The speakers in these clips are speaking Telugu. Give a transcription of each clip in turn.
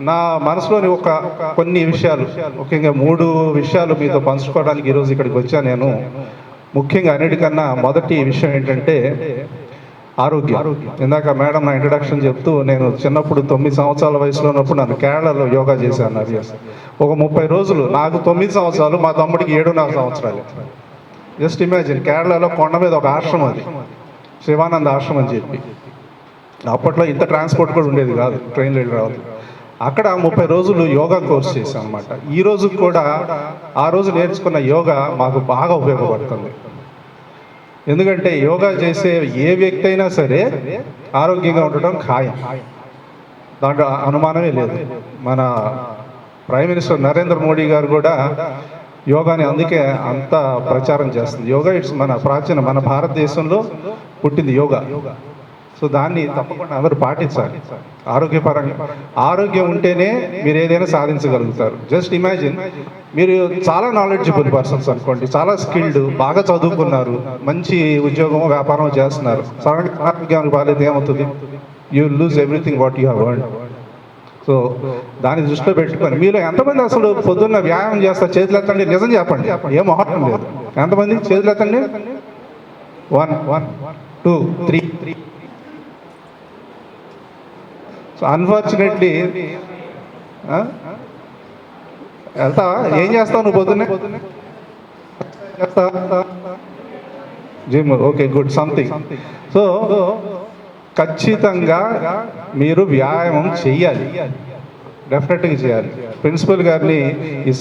నా మనసులోని కొన్ని విషయాలు, ముఖ్యంగా 3 విషయాలు మీతో పంచుకోవడానికి ఈరోజు ఇక్కడికి వచ్చాను నేను. ముఖ్యంగా అన్నిటికన్నా మొదటి విషయం ఏంటంటే ఆరోగ్యం. ఇందాక మేడం నా ఇంట్రడక్షన్ చెప్తూ, నేను చిన్నప్పుడు 9 సంవత్సరాల వయసులో ఉన్నప్పుడు నన్ను కేరళలో యోగా చేశాను. అది ఒక 30 రోజులు. నాకు 9 సంవత్సరాలు, మా తమ్ముడికి 7.5 సంవత్సరాలు. జస్ట్ ఇమాజిన్, కేరళలో కొండ మీద ఒక ఆశ్రమం, అది శివానంద ఆశ్రమం అని చెప్పి. అప్పట్లో ఇంత ట్రాన్స్పోర్ట్ కూడా ఉండేది కాదు, ట్రైన్లో వెళ్ళి రావాలి. అక్కడ 30 రోజులు యోగా కోర్స్ చేశాం అనమాట. ఈ రోజు కూడా ఆ రోజు నేర్చుకున్న యోగా మాకు బాగా ఉపయోగపడుతుంది. ఎందుకంటే యోగా చేసే ఏ వ్యక్తి అయినా సరే ఆరోగ్యంగా ఉండటం ఖాయం, దాంట్లో అనుమానమే లేదు. మన ప్రైమ్ మినిస్టర్ నరేంద్ర మోడీ గారు కూడా యోగాని అందుకే అంత ప్రచారం చేస్తుంది. యోగా మన భారతదేశంలో పుట్టింది యోగా. సో దాన్ని తప్పకుండా అందరూ పాటించాలి. ఆరోగ్యం ఉంటేనే మీరు ఏదైనా సాధించగలుగుతారు. జస్ట్ ఇమాజిన్, మీరు చాలా నాలెడ్జబుల్ పర్సన్స్ అనుకోండి, చాలా స్కిల్డ్, బాగా చదువుకున్నారు, మంచి ఉద్యోగం వ్యాపారం చేస్తున్నారు. ఆరోగ్యానికి బాగాలేదు, ఏమవుతుంది? You will lose everything what you have earned. So దాన్ని దృష్టిలో పెట్టుకొని, మీలో ఎంతమంది అసలు పొద్దున్న వ్యాయామం చేస్తారు? చేతులు ఎత్తండి, నిజం చెప్పండి, ఏం మొహటం లేదు. ఎంతమంది చేతులు ఎత్తండి? 1 2 3. సో అన్ఫార్చునేట్లీ వెళ్తా, ఏం చేస్తావు నువ్వు పొద్దున్నే? Gym. Okay, good, something. So ఖచ్చితంగా మీరు వ్యాయామం చెయ్యాలి, డెఫినెట్గా చేయాలి. ప్రిన్సిపల్ గారిని ఈ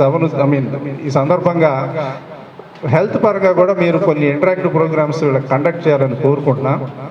సభను ఈ సందర్భంగా హెల్త్ పరంగా కూడా మీరు కొన్ని ఇంటరాక్టివ్ ప్రోగ్రామ్స్ కండక్ట్ చేయాలని కోరుకుంటున్నా.